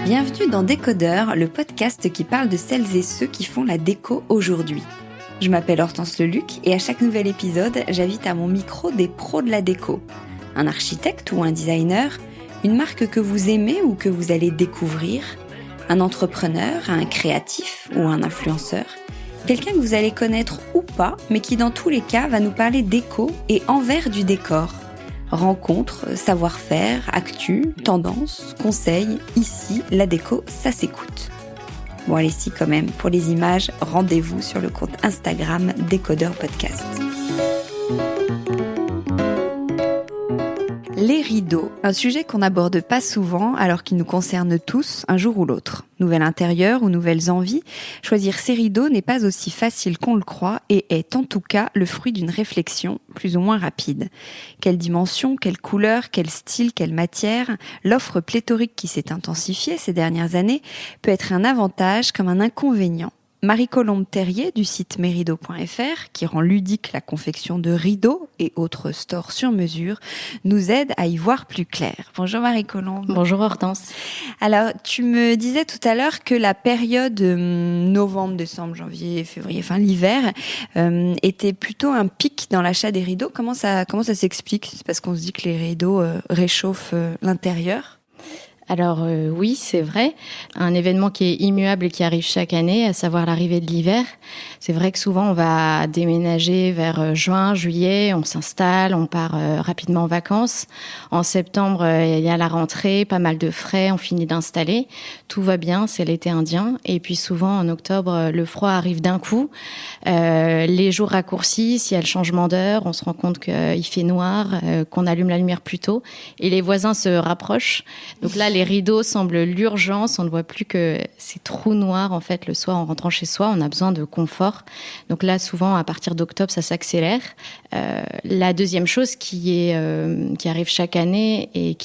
Bienvenue dans Décodeur, le podcast qui parle de celles et ceux qui font la déco aujourd'hui. Je m'appelle Hortense Leluc et à chaque nouvel épisode, j'invite à mon micro des pros de la déco. Un architecte ou un designer, une marque que vous aimez ou que vous allez découvrir, un entrepreneur, un créatif ou un influenceur, quelqu'un que vous allez connaître ou pas, mais qui dans tous les cas va nous parler déco et envers du décor. Rencontres, savoir-faire, actu, tendances, conseils, ici, la déco, ça s'écoute. Bon allez si quand même, pour les images, rendez-vous sur le compte Instagram Décodeur Podcast. Les rideaux, un sujet qu'on n'aborde pas souvent alors qu'il nous concerne tous un jour ou l'autre. Nouvel intérieur ou nouvelles envies, choisir ses rideaux n'est pas aussi facile qu'on le croit et est en tout cas le fruit d'une réflexion plus ou moins rapide. Quelle dimension, quelle couleur, quel style, quelle matière, l'offre pléthorique qui s'est intensifiée ces dernières années peut être un avantage comme un inconvénient. Marie-Colombe Terrier du site mesrideaux.fr, qui rend ludique la confection de rideaux et autres stores sur mesure, nous aide à y voir plus clair. Bonjour Marie-Colombe. Bonjour Hortense. Alors, tu me disais tout à l'heure que la période novembre, décembre, janvier, février, enfin l'hiver, était plutôt un pic dans l'achat des rideaux. Comment ça s'explique ? C'est parce qu'on se dit que les rideaux réchauffent l'intérieur ? Alors oui, c'est vrai. Un événement qui est immuable et qui arrive chaque année, à savoir l'arrivée de l'hiver. C'est vrai que souvent on va déménager vers juin, juillet, on s'installe, on part rapidement en vacances. En septembre, il y a la rentrée, pas mal de frais, on finit d'installer. Tout va bien, c'est l'été indien. Et puis souvent en octobre, le froid arrive d'un coup. Les jours raccourcissent, il y a le changement d'heure, on se rend compte qu'il fait noir, qu'on allume la lumière plus tôt. Et les voisins se rapprochent. Donc là, les rideaux semblent l'urgence. On ne voit plus que ces trous noirs, en fait, le soir en rentrant chez soi. On a besoin de confort. Donc là, souvent, à partir d'octobre, ça s'accélère. La deuxième chose qui arrive chaque année et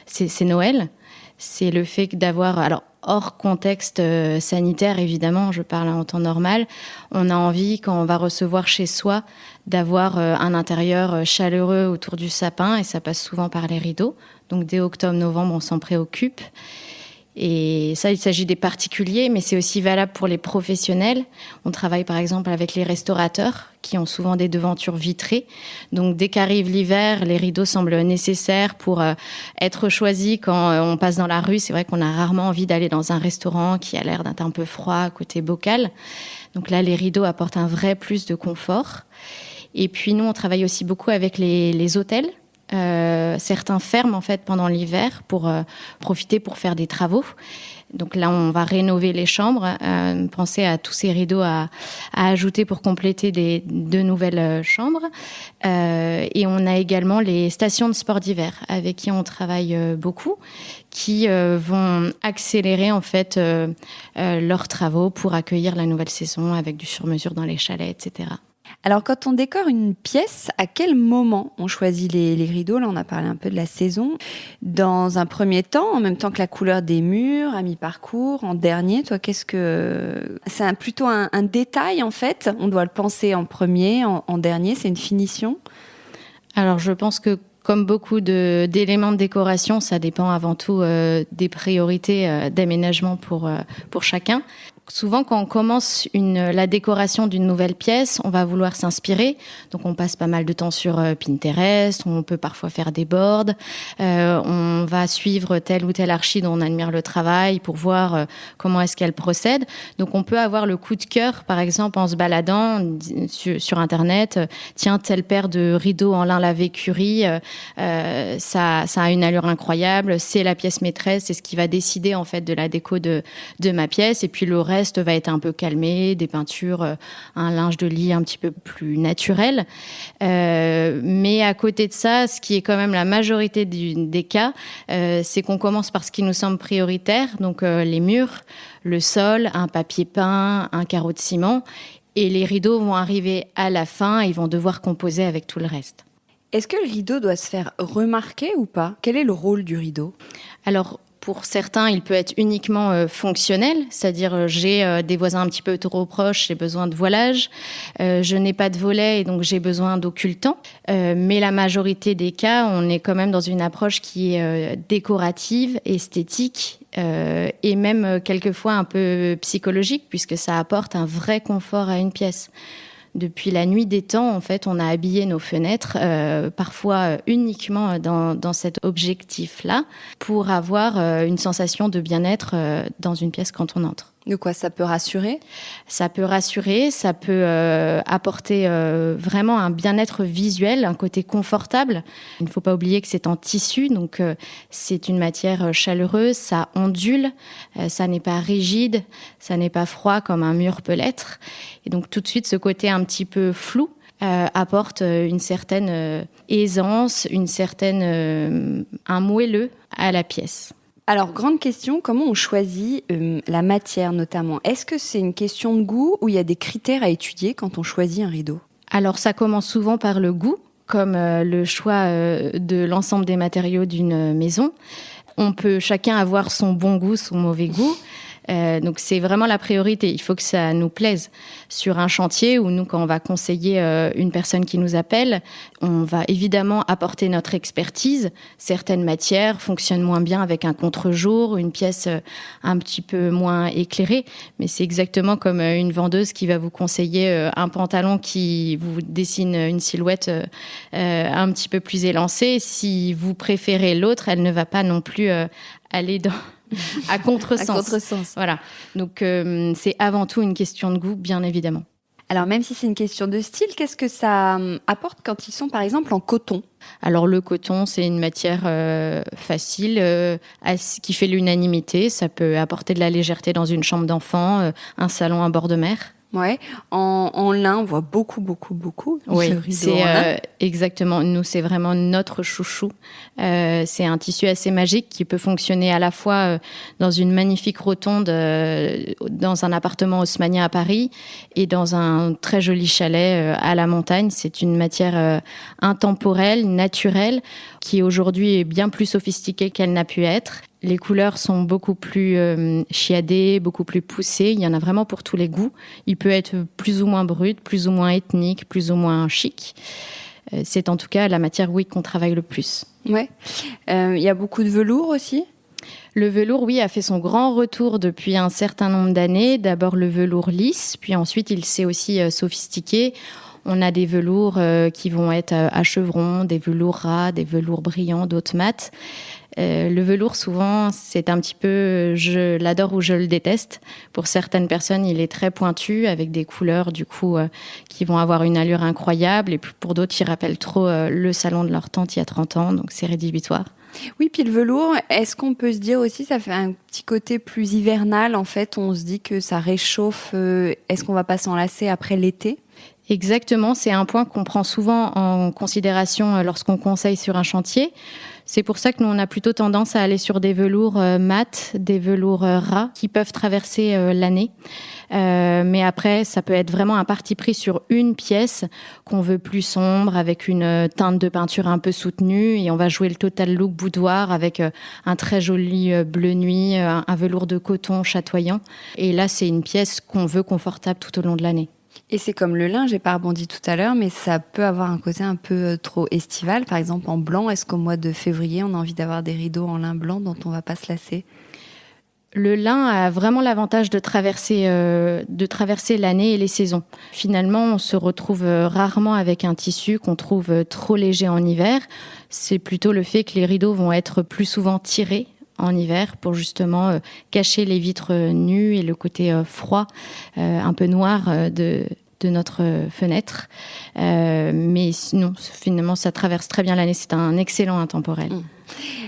c'est Noël. C'est le fait d'avoir... Alors, hors contexte sanitaire, évidemment, je parle en temps normal, on a envie, quand on va recevoir chez soi, d'avoir un intérieur chaleureux autour du sapin, et ça passe souvent par les rideaux. Donc dès octobre-novembre, on s'en préoccupe. Et ça, il s'agit des particuliers, mais c'est aussi valable pour les professionnels. On travaille par exemple avec les restaurateurs qui ont souvent des devantures vitrées. Donc dès qu'arrive l'hiver, les rideaux semblent nécessaires pour être choisis quand on passe dans la rue. C'est vrai qu'on a rarement envie d'aller dans un restaurant qui a l'air d'être un peu froid côté bocal. Donc là, les rideaux apportent un vrai plus de confort. Et puis nous, on travaille aussi beaucoup avec les hôtels. Certains ferment en fait pendant l'hiver pour profiter pour faire des travaux. Donc là, on va rénover les chambres. Pensez à tous ces rideaux à ajouter pour compléter de nouvelles chambres. Et on a également les stations de sport d'hiver avec qui on travaille beaucoup, qui vont accélérer en fait leurs travaux pour accueillir la nouvelle saison avec du sur-mesure dans les chalets, etc. Alors, quand on décore une pièce, à quel moment on choisit les rideaux ? Là, on a parlé un peu de la saison. Dans un premier temps, en même temps que la couleur des murs, à mi-parcours, en dernier, toi, c'est plutôt un détail, en fait. On doit le penser en premier, en dernier, c'est une finition. Alors, je pense que comme beaucoup d'éléments de décoration, ça dépend avant tout des priorités d'aménagement pour chacun. Souvent, quand on commence la décoration d'une nouvelle pièce, on va vouloir s'inspirer. Donc, on passe pas mal de temps sur Pinterest. On peut parfois faire des boards. On va suivre tel ou tel archi dont on admire le travail pour voir comment est-ce qu'elle procède. Donc, on peut avoir le coup de cœur, par exemple, en se baladant sur Internet. Tiens, telle paire de rideaux en lin lavé Curie, ça a une allure incroyable. C'est la pièce maîtresse. C'est ce qui va décider, en fait, de la déco de ma pièce. Et puis, le reste va être un peu calmé, des peintures, un linge de lit un petit peu plus naturel. Mais à côté de ça, ce qui est quand même la majorité des cas, c'est qu'on commence par ce qui nous semble prioritaire, donc les murs, le sol, un papier peint, un carreau de ciment. Et les rideaux vont arriver à la fin, ils vont devoir composer avec tout le reste. Est-ce que le rideau doit se faire remarquer ou pas ? Quel est le rôle du rideau ? Alors, Pour certains, il peut être uniquement fonctionnel, c'est-à-dire j'ai des voisins un petit peu trop proches, j'ai besoin de voilage, je n'ai pas de volet et donc j'ai besoin d'occultant. Mais la majorité des cas, on est quand même dans une approche qui est décorative, esthétique et même quelquefois un peu psychologique puisque ça apporte un vrai confort à une pièce. Depuis la nuit des temps, en fait, on a habillé nos fenêtres, parfois uniquement dans cet objectif-là, pour avoir une sensation de bien-être dans une pièce quand on entre. De quoi ça peut rassurer ? Ça peut rassurer, ça peut apporter vraiment un bien-être visuel, un côté confortable. Il ne faut pas oublier que c'est en tissu, donc c'est une matière chaleureuse, ça ondule, ça n'est pas rigide, ça n'est pas froid comme un mur peut l'être. Et donc tout de suite, ce côté un petit peu flou apporte une certaine aisance, un moelleux à la pièce. Alors, grande question, comment on choisit la matière notamment ? Est-ce que c'est une question de goût ou il y a des critères à étudier quand on choisit un rideau ? Alors, ça commence souvent par le goût, comme le choix de l'ensemble des matériaux d'une maison. On peut chacun avoir son bon goût, son mauvais goût. Donc c'est vraiment la priorité. Il faut que ça nous plaise. Sur un chantier où nous, quand on va conseiller une personne qui nous appelle, on va évidemment apporter notre expertise. Certaines matières fonctionnent moins bien avec un contre-jour, une pièce un petit peu moins éclairée. Mais c'est exactement comme une vendeuse qui va vous conseiller un pantalon qui vous dessine une silhouette un petit peu plus élancée. Si vous préférez l'autre, elle ne va pas non plus aller à contresens. À contresens. Voilà. Donc, c'est avant tout une question de goût, bien évidemment. Alors, même si c'est une question de style, qu'est-ce que ça apporte quand ils sont, par exemple, en coton ? Alors, le coton, c'est une matière facile, qui fait l'unanimité. Ça peut apporter de la légèreté dans une chambre d'enfant, un salon à bord de mer. Ouais, en lin, on voit beaucoup. Oui, de rideaux en lin. Exactement. Nous, c'est vraiment notre chouchou. C'est un tissu assez magique qui peut fonctionner à la fois dans une magnifique rotonde, dans un appartement haussmannien à Paris, et dans un très joli chalet à la montagne. C'est une matière intemporelle, naturelle, qui aujourd'hui est bien plus sophistiquée qu'elle n'a pu être. Les couleurs sont beaucoup plus chiadées, beaucoup plus poussées. Il y en a vraiment pour tous les goûts. Il peut être plus ou moins brut, plus ou moins ethnique, plus ou moins chic. C'est en tout cas la matière, oui, qu'on travaille le plus. Ouais. Il y a beaucoup de velours aussi ? Le velours, oui, a fait son grand retour depuis un certain nombre d'années. D'abord le velours lisse, puis ensuite il s'est aussi sophistiqué. On a des velours qui vont être à chevrons, des velours ras, des velours brillants, d'autres mat. Le velours, souvent, c'est un petit peu je l'adore ou je le déteste. Pour certaines personnes, il est très pointu, avec des couleurs, du coup, qui vont avoir une allure incroyable. Et pour d'autres, il rappelle trop le salon de leur tante il y a 30 ans, donc c'est rédhibitoire. Oui, puis le velours, est-ce qu'on peut se dire aussi, ça fait un petit côté plus hivernal, en fait, on se dit que ça réchauffe, est-ce qu'on va pas s'en lasser après l'été ? Exactement, c'est un point qu'on prend souvent en considération lorsqu'on conseille sur un chantier. C'est pour ça que nous, on a plutôt tendance à aller sur des velours mat, des velours ras qui peuvent traverser l'année. Mais après, ça peut être vraiment un parti pris sur une pièce qu'on veut plus sombre, avec une teinte de peinture un peu soutenue, et on va jouer le total look boudoir avec un très joli bleu nuit, un velours de coton chatoyant. Et là, c'est une pièce qu'on veut confortable tout au long de l'année. Et c'est comme le lin, j'ai pas rebondi tout à l'heure, mais ça peut avoir un côté un peu trop estival. Par exemple, en blanc, est-ce qu'au mois de février, on a envie d'avoir des rideaux en lin blanc dont on va pas se lasser ? Le lin a vraiment l'avantage de traverser l'année et les saisons. Finalement, on se retrouve rarement avec un tissu qu'on trouve trop léger en hiver. C'est plutôt le fait que les rideaux vont être plus souvent tirés en hiver pour justement cacher les vitres nues et le côté froid, un peu noir de notre fenêtre. Mais sinon, finalement, ça traverse très bien l'année. C'est un excellent intemporel.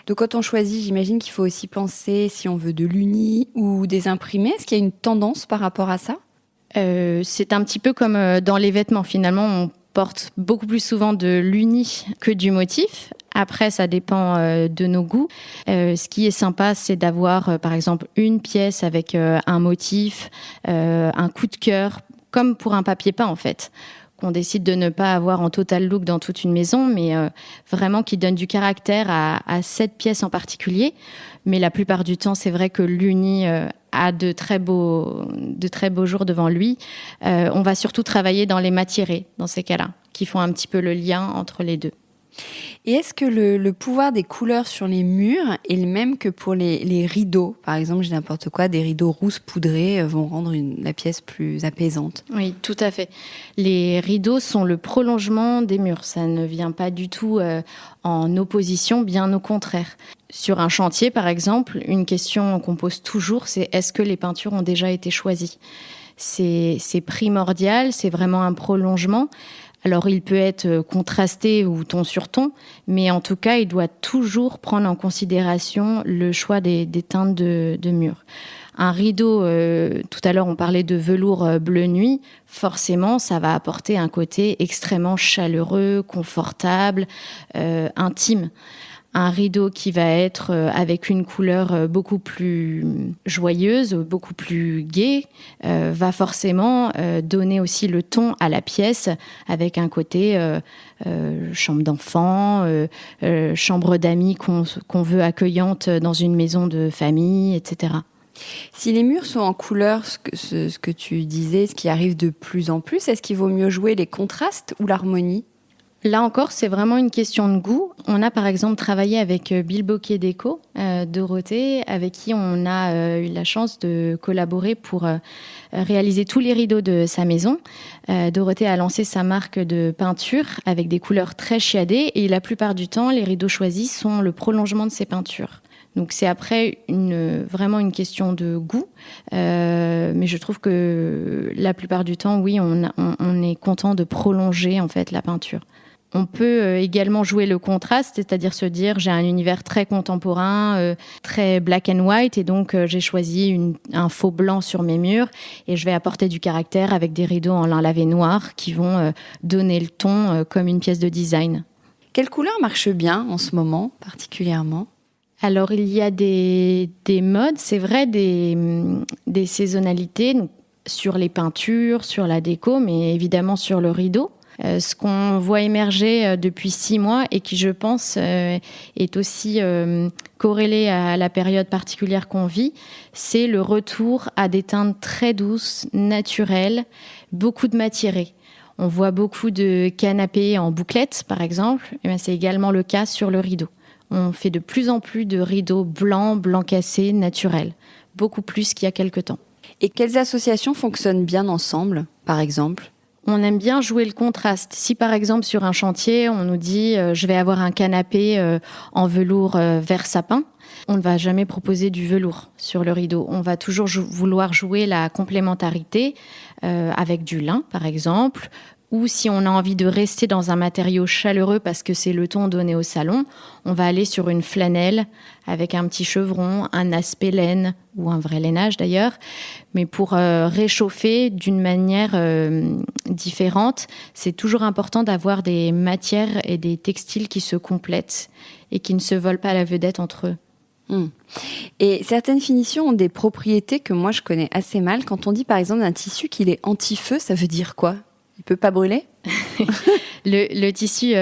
Donc quand on choisit, j'imagine qu'il faut aussi penser si on veut de l'uni ou des imprimés. Est-ce qu'il y a une tendance par rapport à ça ? C'est un petit peu comme dans les vêtements. Finalement, on porte beaucoup plus souvent de l'uni que du motif. Après, ça dépend de nos goûts. Ce qui est sympa, c'est d'avoir, par exemple, une pièce avec un motif, un coup de cœur, comme pour un papier peint, en fait, qu'on décide de ne pas avoir en total look dans toute une maison, mais vraiment qui donne du caractère à cette pièce en particulier. Mais la plupart du temps, c'est vrai que l'Uni a de très beaux jours devant lui. On va surtout travailler dans les matiérés, dans ces cas-là, qui font un petit peu le lien entre les deux. Et est-ce que le pouvoir des couleurs sur les murs est le même que pour les rideaux ? Par exemple, j'ai n'importe quoi, des rideaux rousses poudrés vont rendre la pièce plus apaisante. Oui, tout à fait. Les rideaux sont le prolongement des murs. Ça ne vient pas du tout en opposition, bien au contraire. Sur un chantier, par exemple, une question qu'on pose toujours, c'est est-ce que les peintures ont déjà été choisies ? C'est primordial, c'est vraiment un prolongement. Alors, il peut être contrasté ou ton sur ton, mais en tout cas, il doit toujours prendre en considération le choix des teintes de mur. Un rideau, tout à l'heure, on parlait de velours bleu nuit. Forcément, ça va apporter un côté extrêmement chaleureux, confortable, intime. Un rideau qui va être avec une couleur beaucoup plus joyeuse, beaucoup plus gaie, va forcément donner aussi le ton à la pièce avec un côté chambre d'enfant, chambre d'amis qu'on veut accueillante dans une maison de famille, etc. Si les murs sont en couleur, ce que tu disais, ce qui arrive de plus en plus, est-ce qu'il vaut mieux jouer les contrastes ou l'harmonie ? Là encore, c'est vraiment une question de goût. On a par exemple travaillé avec Bilboquet Déco, Dorothée, avec qui on a eu la chance de collaborer pour réaliser tous les rideaux de sa maison. Dorothée a lancé sa marque de peinture avec des couleurs très chiadées et la plupart du temps, les rideaux choisis sont le prolongement de ces peintures. Donc c'est après vraiment une question de goût, mais je trouve que la plupart du temps, oui, on est content de prolonger en fait la peinture. On peut également jouer le contraste, c'est-à-dire se dire j'ai un univers très contemporain, très black and white, et donc j'ai choisi un faux blanc sur mes murs et je vais apporter du caractère avec des rideaux en lin lavé noir qui vont donner le ton comme une pièce de design. Quelle couleur marche bien en ce moment particulièrement ? Alors il y a des modes, c'est vrai, des saisonnalités sur les peintures, sur la déco, mais évidemment sur le rideau. Ce qu'on voit émerger depuis 6 mois et qui, je pense, est aussi corrélé à la période particulière qu'on vit, c'est le retour à des teintes très douces, naturelles, beaucoup de matiérés. On voit beaucoup de canapés en bouclettes, par exemple, et bien, c'est également le cas sur le rideau. On fait de plus en plus de rideaux blancs cassés, naturels, beaucoup plus qu'il y a quelque temps. Et quelles associations fonctionnent bien ensemble, par exemple ? On aime bien jouer le contraste. Si par exemple sur un chantier, on nous dit je vais avoir un canapé en velours vert sapin, on ne va jamais proposer du velours sur le rideau. On va toujours vouloir jouer la complémentarité avec du lin par exemple, ou si on a envie de rester dans un matériau chaleureux parce que c'est le ton donné au salon, on va aller sur une flanelle avec un petit chevron, un aspect laine ou un vrai lainage d'ailleurs, mais pour réchauffer d'une manière différente. C'est toujours important d'avoir des matières et des textiles qui se complètent et qui ne se volent pas la vedette entre eux. Et certaines finitions ont des propriétés que moi je connais assez mal. Quand on dit par exemple d'un tissu qu'il est anti-feu, ça veut dire quoi ? Il peut pas brûler ? Le tissu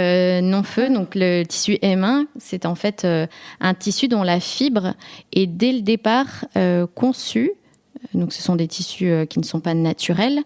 non-feu, donc le tissu M1, c'est en fait un tissu dont la fibre est dès le départ conçue. Donc ce sont des tissus qui ne sont pas naturels.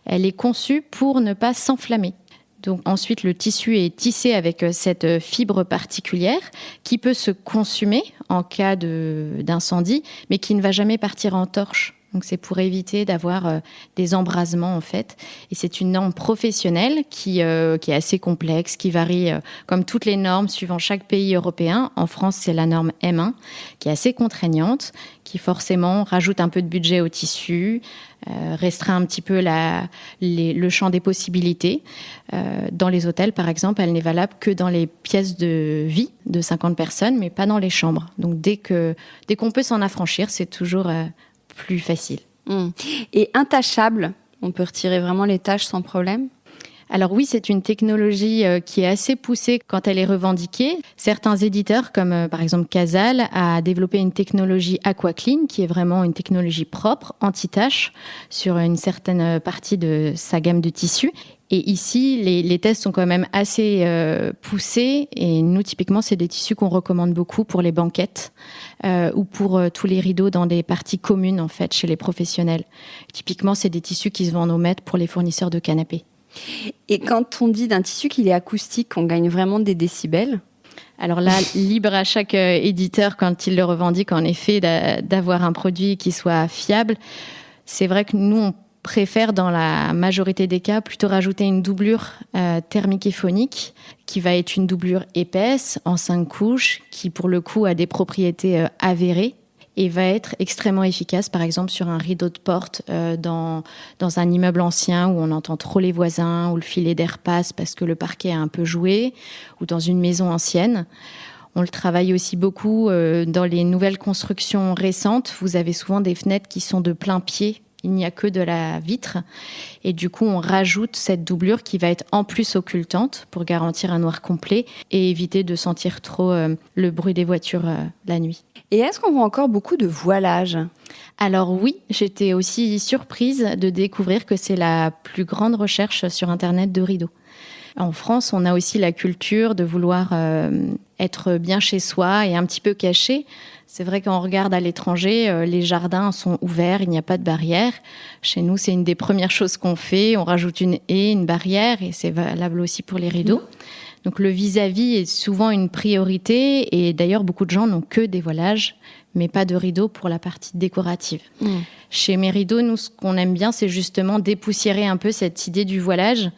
Elle est conçue pour ne pas s'enflammer. Donc ensuite, le tissu est tissé avec cette fibre particulière qui peut se consumer en cas d'incendie, mais qui ne va jamais partir en torche. Donc c'est pour éviter d'avoir des embrasements en fait. Et c'est une norme professionnelle qui est assez complexe, qui varie comme toutes les normes suivant chaque pays européen. En France, c'est la norme M1 qui est assez contraignante, qui forcément rajoute un peu de budget au tissu, restreint un petit peu le champ des possibilités. Dans les hôtels, par exemple, elle n'est valable que dans les pièces de vie de 50 personnes, mais pas dans les chambres. Donc dès qu'on peut s'en affranchir, c'est toujours plus facile. Et intachable, on peut retirer vraiment les taches sans problème ? Alors oui, c'est une technologie qui est assez poussée quand elle est revendiquée. Certains éditeurs, comme par exemple Casal, a développé une technologie AquaClean, qui est vraiment une technologie propre, anti-tache, sur une certaine partie de sa gamme de tissus. Et ici, les tests sont quand même assez poussés. Et nous, typiquement, c'est des tissus qu'on recommande beaucoup pour les banquettes ou pour tous les rideaux dans des parties communes, en fait, chez les professionnels. Typiquement, c'est des tissus qui se vendent au mètre pour les fournisseurs de canapés. Et quand on dit d'un tissu qu'il est acoustique, on gagne vraiment des décibels ? Alors là, libre à chaque éditeur, quand il le revendique, en effet, d'avoir un produit qui soit fiable. C'est vrai que nous, on préfère, dans la majorité des cas, plutôt rajouter une doublure thermique et phonique, qui va être une doublure épaisse, en 5 couches, qui, pour le coup, a des propriétés avérées et va être extrêmement efficace, par exemple, sur un rideau de porte dans un immeuble ancien où on entend trop les voisins, où le filet d'air passe parce que le parquet a un peu joué, ou dans une maison ancienne. On le travaille aussi beaucoup dans les nouvelles constructions récentes. Vous avez souvent des fenêtres qui sont de plein pied. Il n'y a que de la vitre. Et du coup, on rajoute cette doublure qui va être en plus occultante pour garantir un noir complet et éviter de sentir trop le bruit des voitures la nuit. Et est-ce qu'on voit encore beaucoup de voilage ? Alors oui, j'étais aussi surprise de découvrir que c'est la plus grande recherche sur Internet de rideaux. En France, on a aussi la culture de vouloir être bien chez soi et un petit peu caché. C'est vrai qu'on regarde à l'étranger, les jardins sont ouverts, il n'y a pas de barrière. Chez nous, c'est une des premières choses qu'on fait. On rajoute une haie, une barrière, et c'est valable aussi pour les rideaux. Donc le vis-à-vis est souvent une priorité, et d'ailleurs, beaucoup de gens n'ont que des voilages, mais pas de rideaux pour la partie décorative. Chez Mes Rideaux, nous, ce qu'on aime bien, c'est justement dépoussiérer un peu cette idée du voilage,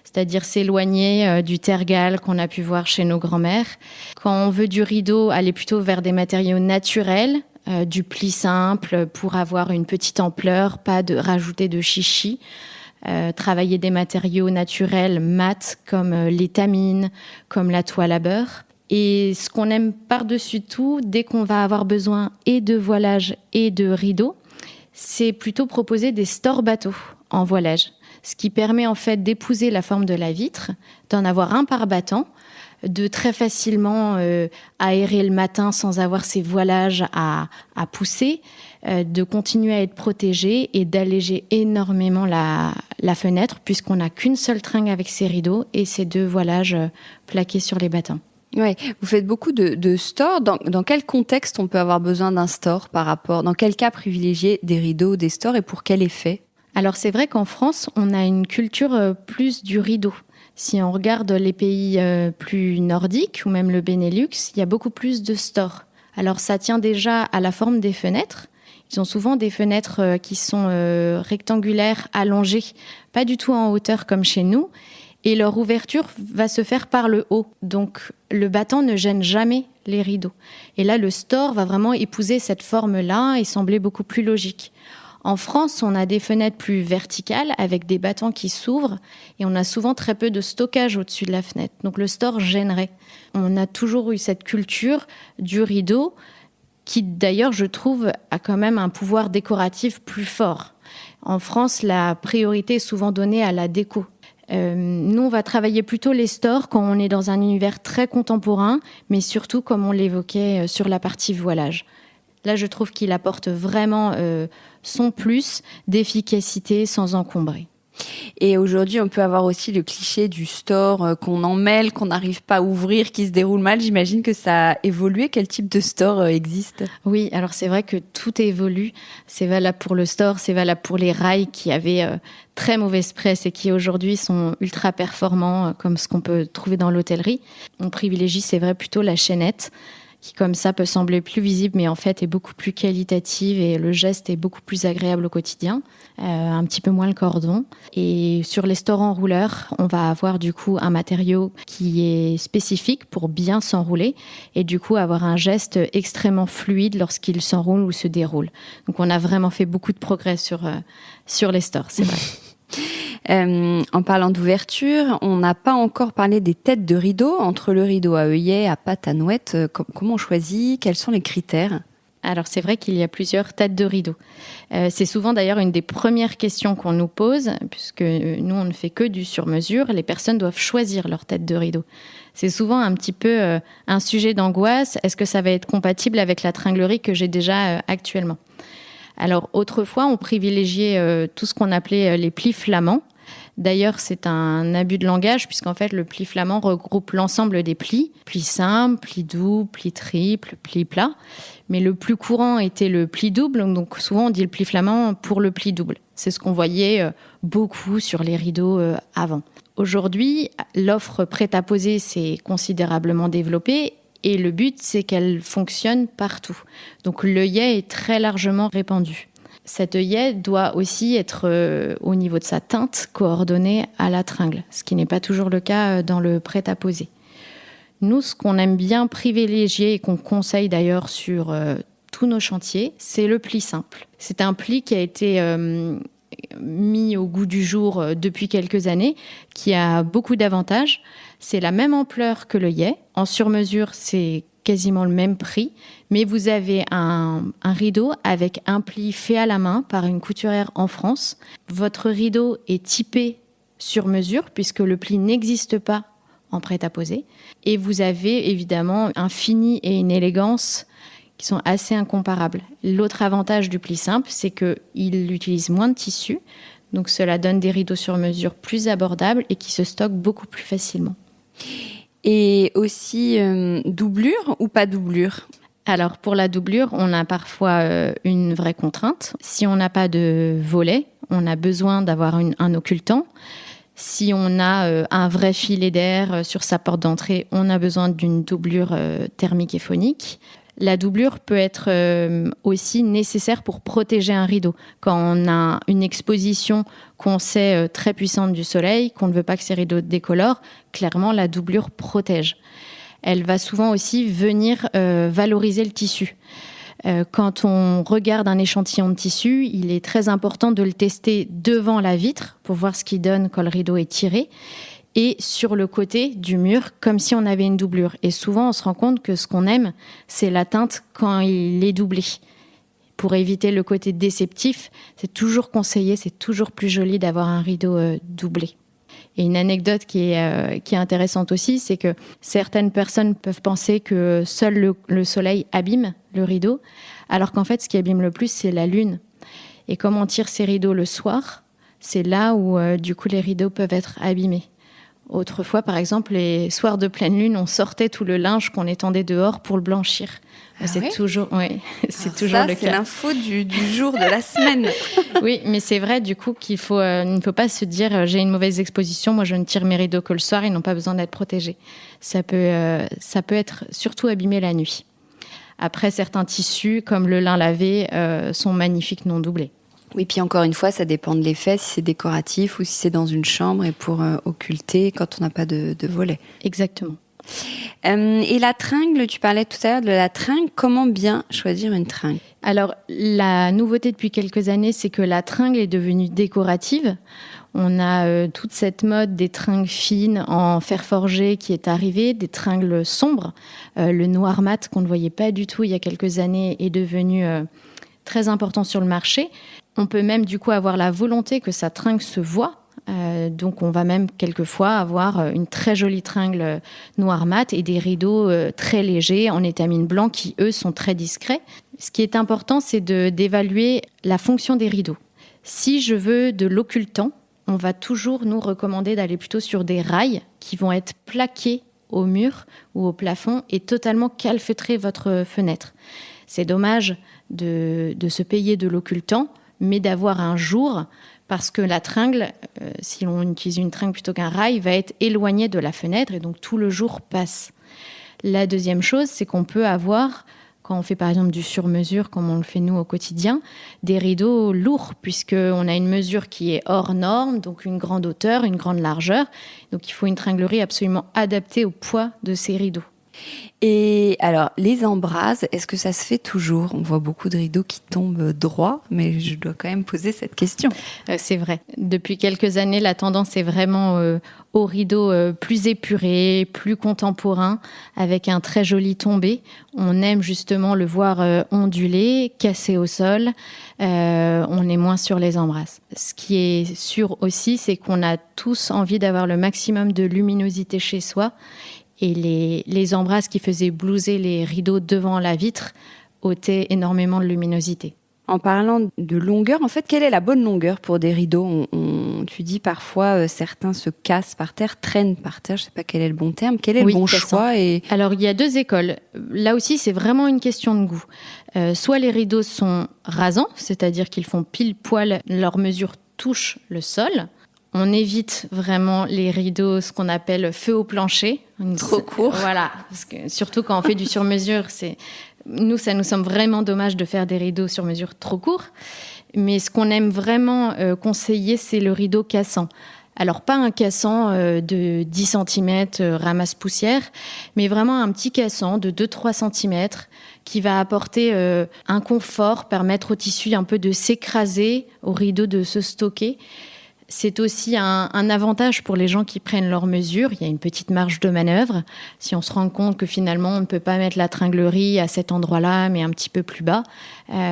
c'est-à-dire s'éloigner du tergal qu'on a pu voir chez nos grands-mères. Quand on veut du rideau, aller plutôt vers des matériaux naturels, du pli simple pour avoir une petite ampleur, pas de rajouter de chichi. Travailler des matériaux naturels mat comme l'étamine, comme la toile à beurre. Et ce qu'on aime par-dessus tout, dès qu'on va avoir besoin et de voilage et de rideaux, c'est plutôt proposer des stores bateaux en voilage. Ce qui permet en fait d'épouser la forme de la vitre, d'en avoir un par battant, de très facilement aérer le matin sans avoir ces voilages à pousser, de continuer à être protégé et d'alléger énormément la fenêtre, puisqu'on n'a qu'une seule tringle avec ces rideaux et ces 2 voilages plaqués sur les battants. Ouais, vous faites beaucoup de stores. Dans quel contexte on peut avoir besoin d'un store dans quel cas privilégier des rideaux, des stores, et pour quel effet ? Alors c'est vrai qu'en France, on a une culture plus du rideau. Si on regarde les pays plus nordiques ou même le Benelux, il y a beaucoup plus de stores. Alors ça tient déjà à la forme des fenêtres. Ils ont souvent des fenêtres qui sont rectangulaires, allongées, pas du tout en hauteur comme chez nous. Et leur ouverture va se faire par le haut. Donc le battant ne gêne jamais les rideaux. Et là, le store va vraiment épouser cette forme-là et sembler beaucoup plus logique. En France, on a des fenêtres plus verticales avec des battants qui s'ouvrent et on a souvent très peu de stockage au-dessus de la fenêtre. Donc le store gênerait. On a toujours eu cette culture du rideau qui, d'ailleurs, je trouve, a quand même un pouvoir décoratif plus fort. En France, la priorité est souvent donnée à la déco. Nous, on va travailler plutôt les stores quand on est dans un univers très contemporain, mais surtout, comme on l'évoquait, sur la partie voilage. Là, je trouve qu'il apporte vraiment son plus d'efficacité sans encombrer. Et aujourd'hui, on peut avoir aussi le cliché du store qu'on emmêle, qu'on n'arrive pas à ouvrir, qui se déroule mal. J'imagine que ça a évolué. Quel type de store existe ? Oui, alors c'est vrai que tout évolue. C'est valable pour le store, c'est valable pour les rails qui avaient très mauvaise presse et qui aujourd'hui sont ultra performants, comme ce qu'on peut trouver dans l'hôtellerie. On privilégie, c'est vrai, plutôt la chaînette, qui comme ça peut sembler plus visible, mais en fait est beaucoup plus qualitative et le geste est beaucoup plus agréable au quotidien. Un petit peu moins le cordon. Et sur les stores enrouleurs, on va avoir du coup un matériau qui est spécifique pour bien s'enrouler et du coup avoir un geste extrêmement fluide lorsqu'il s'enroule ou se déroule. Donc on a vraiment fait beaucoup de progrès sur les stores, c'est vrai. En parlant d'ouverture, on n'a pas encore parlé des têtes de rideau. Entre le rideau à œillet, à patte, à nouette, comment on choisit ? Quels sont les critères ? Alors c'est vrai qu'il y a plusieurs têtes de rideau. C'est souvent d'ailleurs une des premières questions qu'on nous pose, puisque nous on ne fait que du sur-mesure. Les personnes doivent choisir leur tête de rideau. C'est souvent un petit peu un sujet d'angoisse. Est-ce que ça va être compatible avec la tringlerie que j'ai déjà actuellement ? Alors autrefois, on privilégiait tout ce qu'on appelait les plis flamands. D'ailleurs, c'est un abus de langage puisqu'en fait, le pli flamand regroupe l'ensemble des plis. Pli simple, pli doux, pli triple, pli plat. Mais le plus courant était le pli double. Donc souvent, on dit le pli flamand pour le pli double. C'est ce qu'on voyait beaucoup sur les rideaux avant. Aujourd'hui, l'offre prêt-à-poser s'est considérablement développée. Et le but, c'est qu'elle fonctionne partout. Donc l'œillet est très largement répandu. Cet œillet doit aussi être, au niveau de sa teinte, coordonné à la tringle, ce qui n'est pas toujours le cas dans le prêt-à-poser. Nous, ce qu'on aime bien privilégier et qu'on conseille d'ailleurs sur tous nos chantiers, c'est le pli simple. C'est un pli qui a été mis au goût du jour depuis quelques années, qui a beaucoup d'avantages. C'est la même ampleur que l'œillet. En sur-mesure, c'est quasiment le même prix, mais vous avez un rideau avec un pli fait à la main par une couturière en France. Votre rideau est typé sur mesure puisque le pli n'existe pas en prêt-à-poser. Et vous avez évidemment un fini et une élégance qui sont assez incomparables. L'autre avantage du pli simple, c'est qu'il utilise moins de tissu, donc cela donne des rideaux sur mesure plus abordables et qui se stockent beaucoup plus facilement. Et aussi doublure ou pas doublure ? Alors pour la doublure, on a parfois une vraie contrainte. Si on n'a pas de volet, on a besoin d'avoir un occultant. Si on a un vrai filet d'air sur sa porte d'entrée, on a besoin d'une doublure thermique et phonique. La doublure peut être aussi nécessaire pour protéger un rideau. Quand on a une exposition qu'on sait très puissante du soleil, qu'on ne veut pas que ces rideaux décolorent, clairement la doublure protège. Elle va souvent aussi venir valoriser le tissu. Quand on regarde un échantillon de tissu, il est très important de le tester devant la vitre pour voir ce qu'il donne quand le rideau est tiré et sur le côté du mur, comme si on avait une doublure. Et souvent, on se rend compte que ce qu'on aime, c'est la teinte quand il est doublé. Pour éviter le côté déceptif, c'est toujours conseillé, c'est toujours plus joli d'avoir un rideau doublé. Et une anecdote qui est intéressante aussi, c'est que certaines personnes peuvent penser que seul le soleil abîme le rideau, alors qu'en fait, ce qui abîme le plus, c'est la lune. Et comme on tire ces rideaux le soir, c'est là où, du coup, les rideaux peuvent être abîmés. Autrefois, par exemple, les soirs de pleine lune, on sortait tout le linge qu'on étendait dehors pour le blanchir. Toujours le cas. C'est l'info du jour de la semaine. Oui, mais c'est vrai du coup qu'il ne faut pas se dire j'ai une mauvaise exposition, moi je ne tire mes rideaux que le soir, ils n'ont pas besoin d'être protégés. Ça peut être surtout abîmé la nuit. Après, certains tissus, comme le lin lavé, sont magnifiques non doublés. Oui, puis encore une fois, ça dépend de l'effet, si c'est décoratif ou si c'est dans une chambre et pour occulter quand on n'a pas de volet. Exactement. Et la tringle, tu parlais tout à l'heure de la tringle. Comment bien choisir une tringle ? Alors, la nouveauté depuis quelques années, c'est que la tringle est devenue décorative. On a toute cette mode des tringles fines en fer forgé qui est arrivée, des tringles sombres. Le noir mat qu'on ne voyait pas du tout il y a quelques années est devenu très important sur le marché. On peut même du coup avoir la volonté que sa tringle se voit. Donc on va même quelquefois avoir une très jolie tringle noir mat et des rideaux très légers en étamine blanc qui eux sont très discrets. Ce qui est important, c'est d'évaluer la fonction des rideaux. Si je veux de l'occultant, on va toujours nous recommander d'aller plutôt sur des rails qui vont être plaqués au mur ou au plafond et totalement calfeutrer votre fenêtre. C'est dommage de se payer de l'occultant, mais d'avoir un jour, parce que la tringle, si l'on utilise une tringle plutôt qu'un rail, va être éloignée de la fenêtre et donc tout le jour passe. La deuxième chose, c'est qu'on peut avoir, quand on fait par exemple du sur-mesure, comme on le fait nous au quotidien, des rideaux lourds, puisqu'on a une mesure qui est hors norme, donc une grande hauteur, une grande largeur. Donc il faut une tringlerie absolument adaptée au poids de ces rideaux. Et alors, les embrasses, est-ce que ça se fait toujours ? On voit beaucoup de rideaux qui tombent droit, mais je dois quand même poser cette question. C'est vrai. Depuis quelques années, la tendance est vraiment aux rideaux plus épurés, plus contemporains, avec un très joli tombé. On aime justement le voir ondulé, cassé au sol. On est moins sur les embrasses. Ce qui est sûr aussi, c'est qu'on a tous envie d'avoir le maximum de luminosité chez soi. Et les embrasses qui faisaient blouser les rideaux devant la vitre ôtaient énormément de luminosité. En parlant de longueur, en fait, quelle est la bonne longueur pour des rideaux ? Tu dis parfois certains se cassent par terre, traînent par terre, je ne sais pas quel est le bon terme. Quel est le bon choix Alors, il y a 2 écoles. Là aussi, c'est vraiment une question de goût. Soit les rideaux sont rasants, c'est-à-dire qu'ils font pile poil, leur mesure touche le sol. On évite vraiment les rideaux, ce qu'on appelle feu au plancher. Trop court. Voilà, parce que surtout quand on fait du sur-mesure, ça nous semble vraiment dommage de faire des rideaux sur mesure trop courts. Mais ce qu'on aime vraiment conseiller, c'est le rideau cassant. Alors, pas un cassant de 10 cm ramasse-poussière, mais vraiment un petit cassant de 2-3 cm qui va apporter un confort, permettre au tissu un peu de s'écraser, au rideau de se stocker. C'est aussi un avantage pour les gens qui prennent leurs mesures. Il y a une petite marge de manœuvre. Si on se rend compte que finalement, on ne peut pas mettre la tringlerie à cet endroit-là, mais un petit peu plus bas,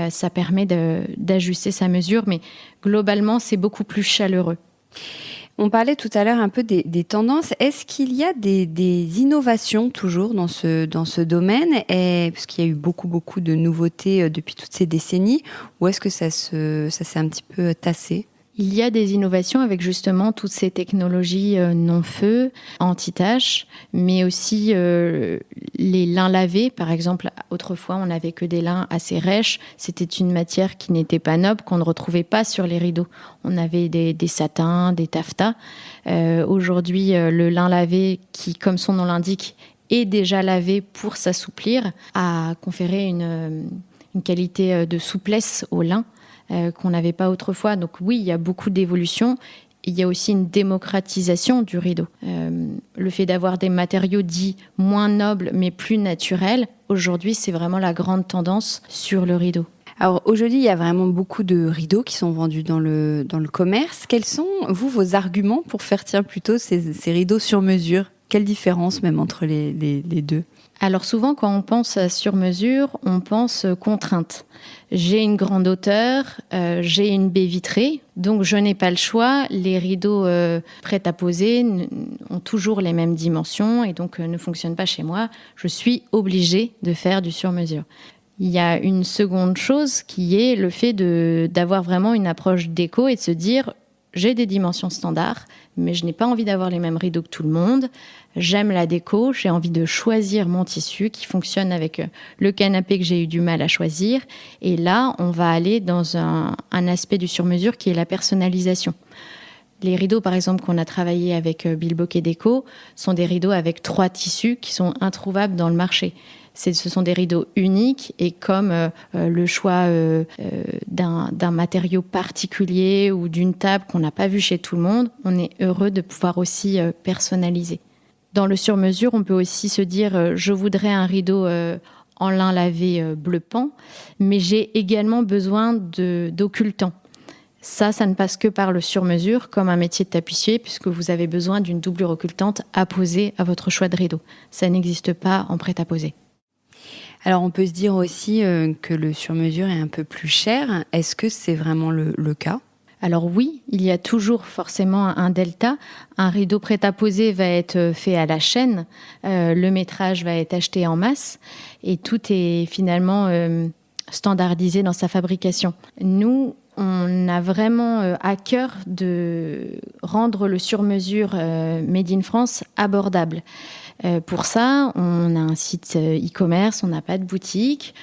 ça permet d'ajuster sa mesure. Mais globalement, c'est beaucoup plus chaleureux. On parlait tout à l'heure un peu des tendances. Est-ce qu'il y a des innovations toujours dans ce domaine, parce qu'il y a eu beaucoup de nouveautés depuis toutes ces décennies, ou est-ce que ça s'est un petit peu tassé ? Il y a des innovations avec justement toutes ces technologies non-feu, anti-taches, mais aussi les lins lavés. Par exemple, autrefois, on n'avait que des lins assez rêches. C'était une matière qui n'était pas noble, qu'on ne retrouvait pas sur les rideaux. On avait des satins, des taffetas. Aujourd'hui, le lin lavé, qui, comme son nom l'indique, est déjà lavé pour s'assouplir, a conféré une qualité de souplesse au lin qu'on n'avait pas autrefois. Donc oui, il y a beaucoup d'évolutions. Il y a aussi une démocratisation du rideau. Le fait d'avoir des matériaux dits moins nobles mais plus naturels, aujourd'hui, c'est vraiment la grande tendance sur le rideau. Alors aujourd'hui, il y a vraiment beaucoup de rideaux qui sont vendus dans le commerce. Quels sont, vos arguments pour faire plutôt ces rideaux sur mesure ? Quelle différence même entre les deux ? Alors souvent, quand on pense à sur-mesure, on pense contrainte. J'ai une grande hauteur, j'ai une baie vitrée, donc je n'ai pas le choix. Les rideaux prêts à poser ont toujours les mêmes dimensions et donc ne fonctionnent pas chez moi. Je suis obligée de faire du sur-mesure. Il y a une seconde chose qui est le fait d'avoir vraiment une approche déco et de se dire j'ai des dimensions standards, mais je n'ai pas envie d'avoir les mêmes rideaux que tout le monde. J'aime la déco, j'ai envie de choisir mon tissu qui fonctionne avec le canapé que j'ai eu du mal à choisir. Et là, on va aller dans un aspect du sur-mesure qui est la personnalisation. Les rideaux, par exemple, qu'on a travaillé avec Bilboquet Déco, sont des rideaux avec 3 tissus qui sont introuvables dans le marché. Ce sont des rideaux uniques et comme le choix d'un matériau particulier ou d'une table qu'on n'a pas vu chez tout le monde, on est heureux de pouvoir aussi personnaliser. Dans le sur-mesure, on peut aussi se dire je voudrais un rideau en lin lavé bleu pan, mais j'ai également besoin d'occultants. Ça ne passe que par le sur-mesure, comme un métier de tapissier, puisque vous avez besoin d'une doublure occultante à poser à votre choix de rideau. Ça n'existe pas en prêt-à-poser. Alors, on peut se dire aussi que le sur-mesure est un peu plus cher. Est-ce que c'est vraiment le cas ? Alors oui, il y a toujours forcément un delta. Un rideau prêt-à-poser va être fait à la chaîne, le métrage va être acheté en masse et tout est finalement standardisé dans sa fabrication. Nous, on a vraiment à cœur de rendre le sur-mesure Made in France abordable. Pour ça, on a un site e-commerce, on n'a pas de boutique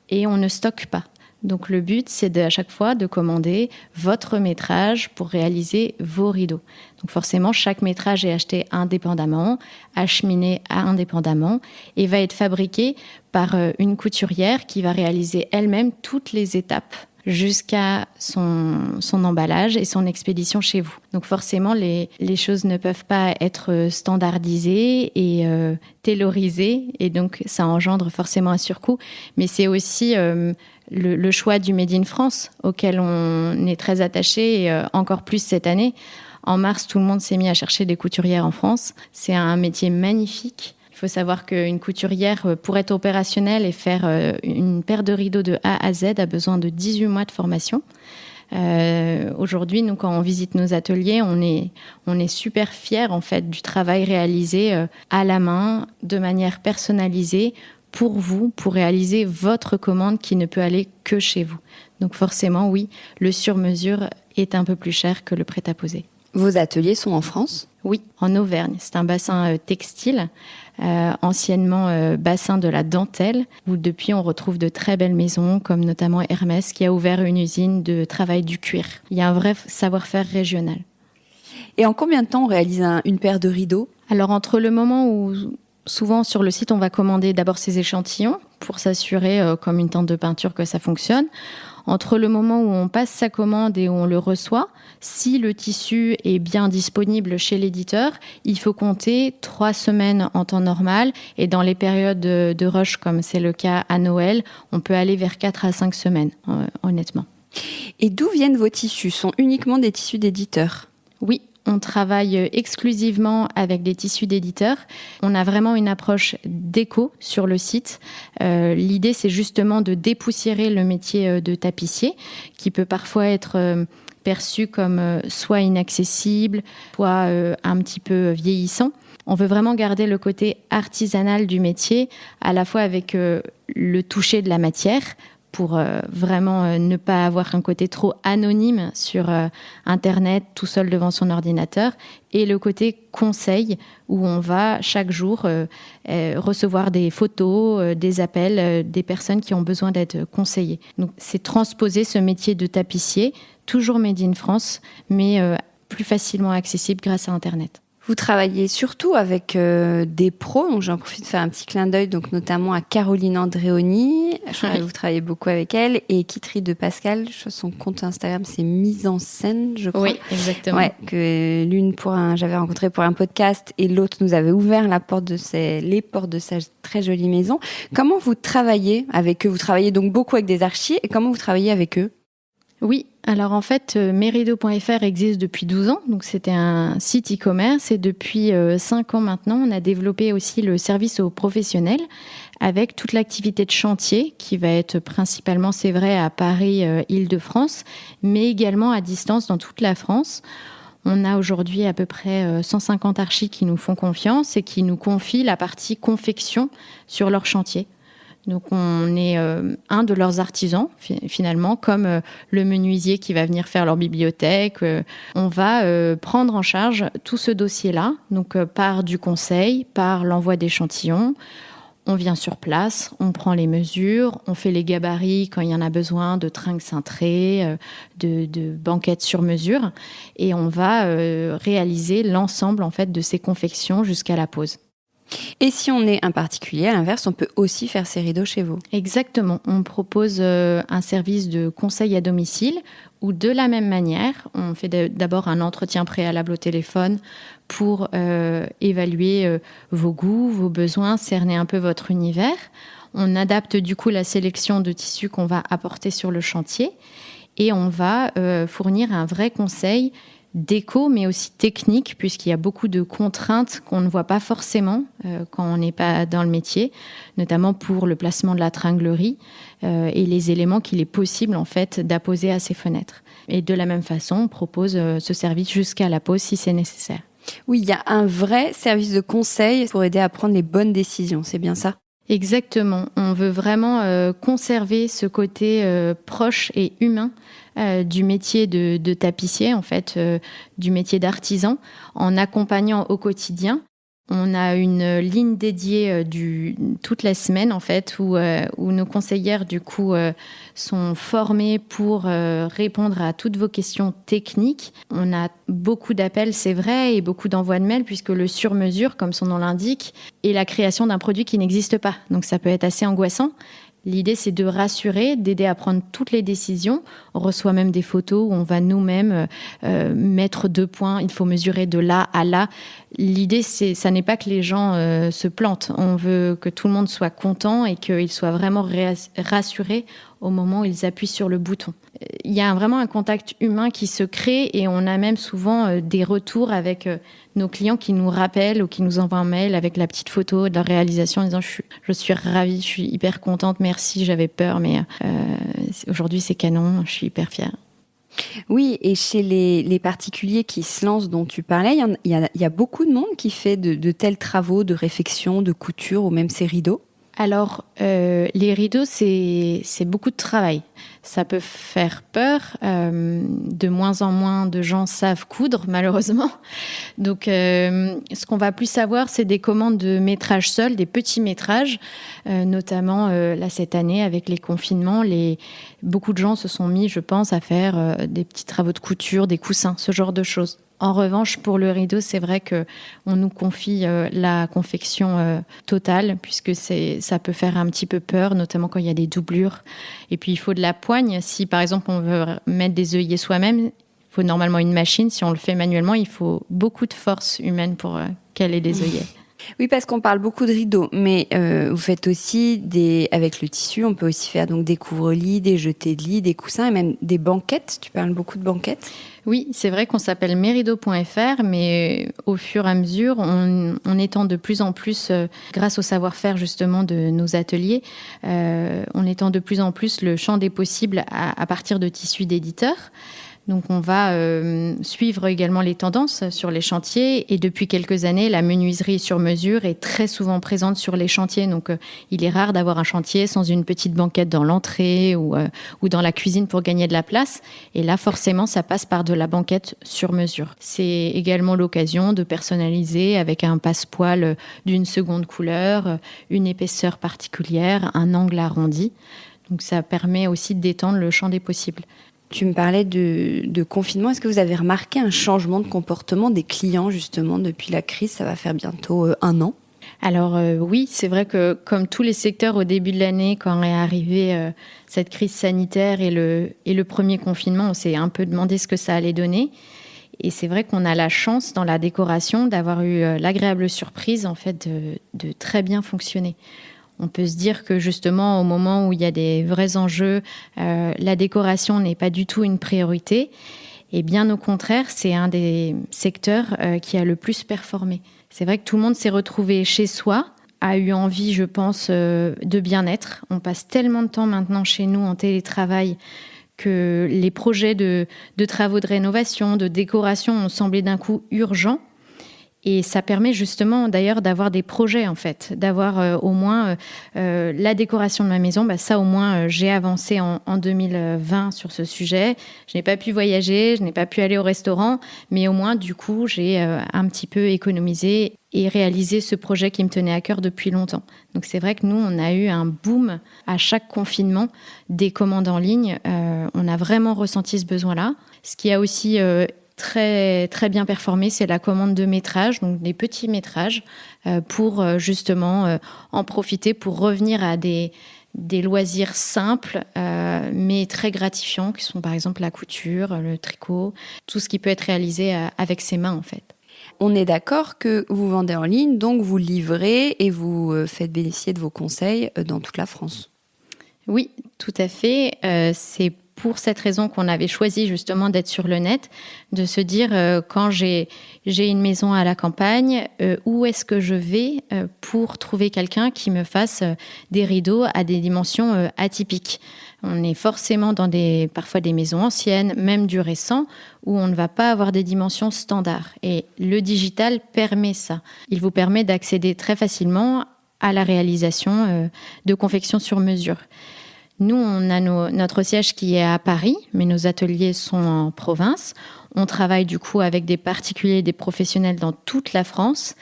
et on ne stocke pas. Donc le but, c'est à chaque fois de commander votre métrage pour réaliser vos rideaux. Donc forcément, chaque métrage est acheté indépendamment, acheminé indépendamment et va être fabriqué par une couturière qui va réaliser elle-même toutes les étapes jusqu'à son emballage et son expédition chez vous. Donc forcément, les choses ne peuvent pas être standardisées et taylorisées, et donc ça engendre forcément un surcoût. Mais c'est aussi le choix du Made in France, auquel on est très attaché, et encore plus cette année. En mars, tout le monde s'est mis à chercher des couturières en France. C'est un métier magnifique. Il faut savoir qu'une couturière, pour être opérationnelle et faire une paire de rideaux de A à Z, a besoin de 18 mois de formation. Aujourd'hui, nous, quand on visite nos ateliers, on est super fiers en fait, du travail réalisé à la main, de manière personnalisée, pour vous, pour réaliser votre commande qui ne peut aller que chez vous. Donc forcément, oui, le sur-mesure est un peu plus cher que le prêt-à-poser. Vos ateliers sont en France ? Oui, en Auvergne. C'est un bassin textile, anciennement bassin de la dentelle, où depuis on retrouve de très belles maisons, comme notamment Hermès, qui a ouvert une usine de travail du cuir. Il y a un vrai savoir-faire régional. Et en combien de temps on réalise une paire de rideaux ? Alors entre le moment où, souvent sur le site, on va commander d'abord ces échantillons pour s'assurer, comme une tente de peinture, que ça fonctionne. Entre le moment où on passe sa commande et où on le reçoit, si le tissu est bien disponible chez l'éditeur, il faut compter 3 semaines en temps normal. Et dans les périodes de rush, comme c'est le cas à Noël, on peut aller vers 4 à 5 semaines, honnêtement. Et d'où viennent vos tissus ? Ce sont uniquement des tissus d'éditeurs ? Oui. On travaille exclusivement avec des tissus d'éditeurs. On a vraiment une approche déco sur le site. L'idée, c'est justement de dépoussiérer le métier de tapissier, qui peut parfois être perçu comme soit inaccessible, soit un petit peu vieillissant. On veut vraiment garder le côté artisanal du métier, à la fois avec le toucher de la matière, pour vraiment ne pas avoir un côté trop anonyme sur Internet, tout seul devant son ordinateur, et le côté conseil, où on va chaque jour recevoir des photos, des appels, des personnes qui ont besoin d'être conseillées. Donc c'est transposer ce métier de tapissier, toujours made in France, mais plus facilement accessible grâce à Internet. Vous travaillez surtout avec des pros, donc j'en profite de faire un petit clin d'œil, donc notamment à Caroline Andréoni, vous travaillez beaucoup avec elle, et Kitry de Pascal, son compte Instagram c'est Mise en scène, je crois. Oui, exactement. Ouais, que l'une j'avais rencontré pour un podcast, et l'autre nous avait ouvert les portes de sa très jolie maison. Comment vous travaillez avec eux ? Vous travaillez donc beaucoup avec des archis, et comment vous travaillez avec eux ? Oui, alors en fait, mesrideaux.fr existe depuis 12 ans, donc c'était un site e-commerce, et depuis 5 ans maintenant, on a développé aussi le service aux professionnels avec toute l'activité de chantier qui va être principalement, c'est vrai, à Paris, Île-de-France, mais également à distance dans toute la France. On a aujourd'hui à peu près 150 archis qui nous font confiance et qui nous confient la partie confection sur leur chantier. Donc on est un de leurs artisans finalement, comme le menuisier qui va venir faire leur bibliothèque. On va prendre en charge tout ce dossier-là, donc par du conseil, par l'envoi d'échantillons. On vient sur place, on prend les mesures, on fait les gabarits quand il y en a besoin, de trinques cintrées, de banquettes sur mesure, et on va réaliser l'ensemble en fait de ces confections jusqu'à la pose. Et si on est un particulier, à l'inverse, on peut aussi faire ses rideaux chez vous ? Exactement. On propose un service de conseil à domicile où, de la même manière, on fait d'abord un entretien préalable au téléphone pour évaluer vos goûts, vos besoins, cerner un peu votre univers. On adapte du coup la sélection de tissus qu'on va apporter sur le chantier et on va fournir un vrai conseil déco, mais aussi technique, puisqu'il y a beaucoup de contraintes qu'on ne voit pas forcément quand on n'est pas dans le métier, notamment pour le placement de la tringlerie et les éléments qu'il est possible en fait d'apposer à ces fenêtres. Et de la même façon, on propose ce service jusqu'à la pose si c'est nécessaire. Oui, il y a un vrai service de conseil pour aider à prendre les bonnes décisions, c'est bien ça ? Exactement. On veut vraiment conserver ce côté proche et humain du métier de tapissier, en fait, du métier d'artisan, en accompagnant au quotidien. On a une ligne dédiée toute la semaine, en fait, où nos conseillères, du coup, sont formées pour répondre à toutes vos questions techniques. On a beaucoup d'appels, c'est vrai, et beaucoup d'envois de mails, puisque le sur-mesure, comme son nom l'indique, est la création d'un produit qui n'existe pas. Donc, ça peut être assez angoissant. L'idée, c'est de rassurer, d'aider à prendre toutes les décisions. On reçoit même des photos où on va nous-mêmes mettre 2 points. Il faut mesurer de là à là. L'idée, ça n'est pas que les gens se plantent. On veut que tout le monde soit content et qu'ils soient vraiment rassurés au moment où ils appuient sur le bouton. Il y a vraiment un contact humain qui se crée et on a même souvent des retours avec nos clients qui nous rappellent ou qui nous envoient un mail avec la petite photo de leur réalisation en disant je suis ravie, je suis hyper contente, merci, j'avais peur, mais aujourd'hui c'est canon, je suis hyper fière. Oui, et chez les particuliers qui se lancent, dont tu parlais, il y a beaucoup de monde qui fait de tels travaux de réfection, de couture ou même ces rideaux. Alors, les rideaux, c'est beaucoup de travail. Ça peut faire peur. De moins en moins de gens savent coudre, malheureusement. Donc, ce qu'on va plus savoir, c'est des commandes de métrage seul, des petits métrages. Notamment, là, cette année, avec les confinements, beaucoup de gens se sont mis, je pense, à faire des petits travaux de couture, des coussins, ce genre de choses. En revanche, pour le rideau, c'est vrai qu'on nous confie la confection totale, puisque ça peut faire un petit peu peur, notamment quand il y a des doublures. Et puis, il faut de la poigne. Si, par exemple, on veut mettre des œillets soi-même, il faut normalement une machine. Si on le fait manuellement, il faut beaucoup de force humaine pour caler des œillets. Oui, parce qu'on parle beaucoup de rideaux, mais vous faites aussi avec le tissu, on peut aussi faire donc des couvre-lits, des jetés de lit, des coussins et même des banquettes. Tu parles beaucoup de banquettes. Oui, c'est vrai qu'on s'appelle merido.fr, mais au fur et à mesure, on étend de plus en plus, grâce au savoir-faire justement de nos ateliers, on étend de plus en plus le champ des possibles à partir de tissus d'éditeurs. Donc on va suivre également les tendances sur les chantiers et depuis quelques années, la menuiserie sur mesure est très souvent présente sur les chantiers. Donc il est rare d'avoir un chantier sans une petite banquette dans l'entrée ou dans la cuisine pour gagner de la place. Et là, forcément, ça passe par de la banquette sur mesure. C'est également l'occasion de personnaliser avec un passepoil d'une seconde couleur, une épaisseur particulière, un angle arrondi. Donc ça permet aussi d'étendre le champ des possibles. Tu me parlais de confinement. Est-ce que vous avez remarqué un changement de comportement des clients, justement, depuis la crise? Ça va faire bientôt 1 an. Alors oui, c'est vrai que comme tous les secteurs au début de l'année, quand est arrivée cette crise sanitaire et le premier confinement, on s'est un peu demandé ce que ça allait donner. Et c'est vrai qu'on a la chance dans la décoration d'avoir eu l'agréable surprise en fait, de très bien fonctionner. On peut se dire que justement, au moment où il y a des vrais enjeux, la décoration n'est pas du tout une priorité. Et bien au contraire, c'est un des secteurs qui a le plus performé. C'est vrai que tout le monde s'est retrouvé chez soi, a eu envie, je pense, de bien-être. On passe tellement de temps maintenant chez nous en télétravail que les projets de travaux de rénovation, de décoration ont semblé d'un coup urgents. Et ça permet justement d'ailleurs d'avoir des projets en fait, d'avoir au moins la décoration de ma maison. Ça au moins j'ai avancé en 2020 sur ce sujet. Je n'ai pas pu voyager, je n'ai pas pu aller au restaurant, mais au moins du coup j'ai un petit peu économisé et réalisé ce projet qui me tenait à cœur depuis longtemps. Donc c'est vrai que nous on a eu un boom à chaque confinement des commandes en ligne. On a vraiment ressenti ce besoin-là. Ce qui a aussi très, très bien performé, c'est la commande de métrages, donc des petits métrages, pour justement en profiter pour revenir à des loisirs simples, mais très gratifiants, qui sont par exemple la couture, le tricot, tout ce qui peut être réalisé avec ses mains en fait. On est d'accord que vous vendez en ligne, donc vous livrez et vous faites bénéficier de vos conseils dans toute la France. Oui, tout à fait. C'est pour cette raison qu'on avait choisi justement d'être sur le net, de se dire quand j'ai une maison à la campagne, où est-ce que je vais pour trouver quelqu'un qui me fasse des rideaux à des dimensions atypiques. On est forcément dans parfois des maisons anciennes, même du récent, où on ne va pas avoir des dimensions standards. Et le digital permet ça. Il vous permet d'accéder très facilement à la réalisation de confection sur mesure. Nous, on a notre siège qui est à Paris, mais nos ateliers sont en province. On travaille du coup avec des particuliers et des professionnels dans toute la France.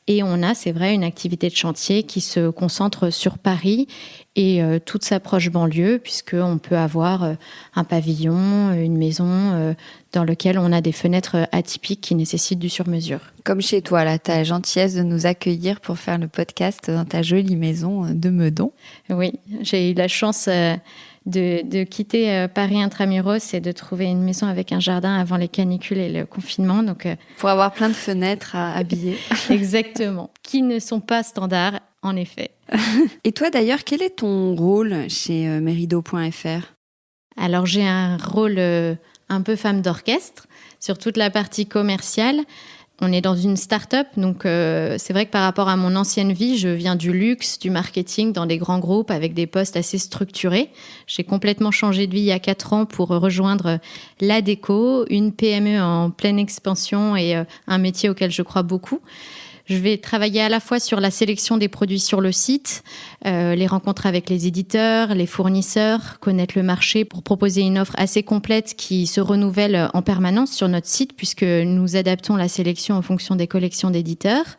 Et on a, c'est vrai, une activité de chantier qui se concentre sur Paris et toute sa proche banlieue, puisqu'on peut avoir un pavillon, une maison dans lequel on a des fenêtres atypiques qui nécessitent du sur-mesure. Comme chez toi, là, ta gentillesse de nous accueillir pour faire le podcast dans ta jolie maison de Meudon. Oui, j'ai eu la chance de quitter Paris intramuros et de trouver une maison avec un jardin avant les canicules et le confinement. Donc, pour avoir plein de fenêtres à habiller. Exactement, qui ne sont pas standards, en effet. Et toi d'ailleurs, quel est ton rôle chez merido.fr ? Alors j'ai un rôle un peu femme d'orchestre sur toute la partie commerciale. On est dans une start-up, donc c'est vrai que par rapport à mon ancienne vie, je viens du luxe, du marketing dans des grands groupes avec des postes assez structurés. J'ai complètement changé de vie il y a 4 ans pour rejoindre la déco, une PME en pleine expansion et un métier auquel je crois beaucoup. Je vais travailler à la fois sur la sélection des produits sur le site, les rencontres avec les éditeurs, les fournisseurs, connaître le marché pour proposer une offre assez complète qui se renouvelle en permanence sur notre site puisque nous adaptons la sélection en fonction des collections d'éditeurs.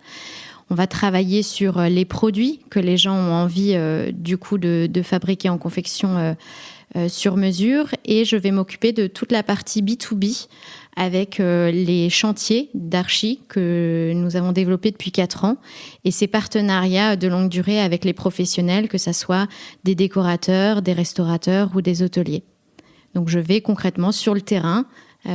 On va travailler sur les produits que les gens ont envie de fabriquer en confection sur mesure et je vais m'occuper de toute la partie B2B avec les chantiers d'archi que nous avons développés depuis 4 ans et ces partenariats de longue durée avec les professionnels, que ce soit des décorateurs, des restaurateurs ou des hôteliers. Donc je vais concrètement sur le terrain.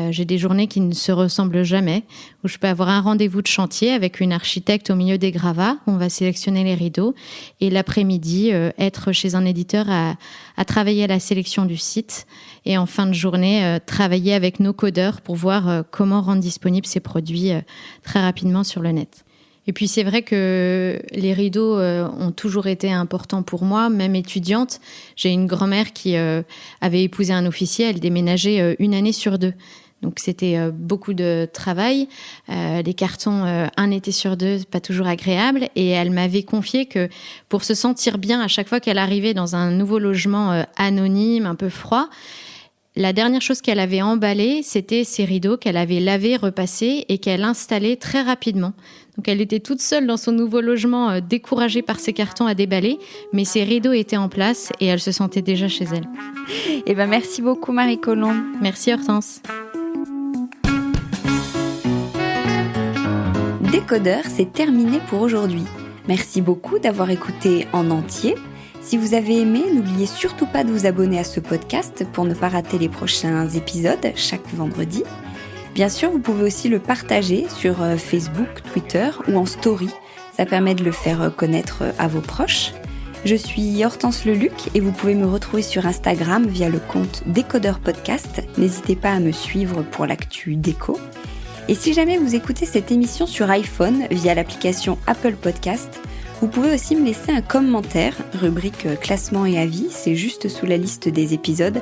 J'ai des journées qui ne se ressemblent jamais, où je peux avoir un rendez-vous de chantier avec une architecte au milieu des gravats, où on va sélectionner les rideaux, et l'après-midi, être chez un éditeur à travailler à la sélection du site, et en fin de journée, travailler avec nos codeurs pour voir comment rendre disponibles ces produits très rapidement sur le net. Et puis c'est vrai que les rideaux ont toujours été importants pour moi, même étudiante. J'ai une grand-mère qui avait épousé un officier, elle déménageait 1 année sur 2. Donc c'était beaucoup de travail, les cartons 1 été sur 2, pas toujours agréable. Et elle m'avait confié que pour se sentir bien à chaque fois qu'elle arrivait dans un nouveau logement anonyme, un peu froid, la dernière chose qu'elle avait emballée, c'était ses rideaux qu'elle avait lavés, repassés et qu'elle installait très rapidement. Donc elle était toute seule dans son nouveau logement, découragée par ses cartons à déballer, mais ses rideaux étaient en place et elle se sentait déjà chez elle. Eh ben merci beaucoup Marie Colombe. Merci Hortense. Décodeur, c'est terminé pour aujourd'hui. Merci beaucoup d'avoir écouté en entier. Si vous avez aimé, n'oubliez surtout pas de vous abonner à ce podcast pour ne pas rater les prochains épisodes chaque vendredi. Bien sûr, vous pouvez aussi le partager sur Facebook, Twitter ou en story. Ça permet de le faire connaître à vos proches. Je suis Hortense Leluc et vous pouvez me retrouver sur Instagram via le compte Décodeur Podcast. N'hésitez pas à me suivre pour l'actu déco. Et si jamais vous écoutez cette émission sur iPhone via l'application Apple Podcast, vous pouvez aussi me laisser un commentaire, rubrique classement et avis, c'est juste sous la liste des épisodes.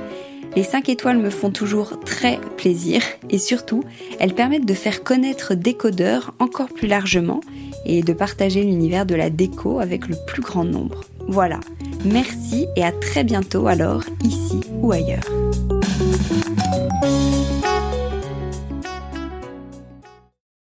Les 5 étoiles me font toujours très plaisir et surtout, elles permettent de faire connaître Décodeur encore plus largement et de partager l'univers de la déco avec le plus grand nombre. Voilà, merci et à très bientôt alors, ici ou ailleurs.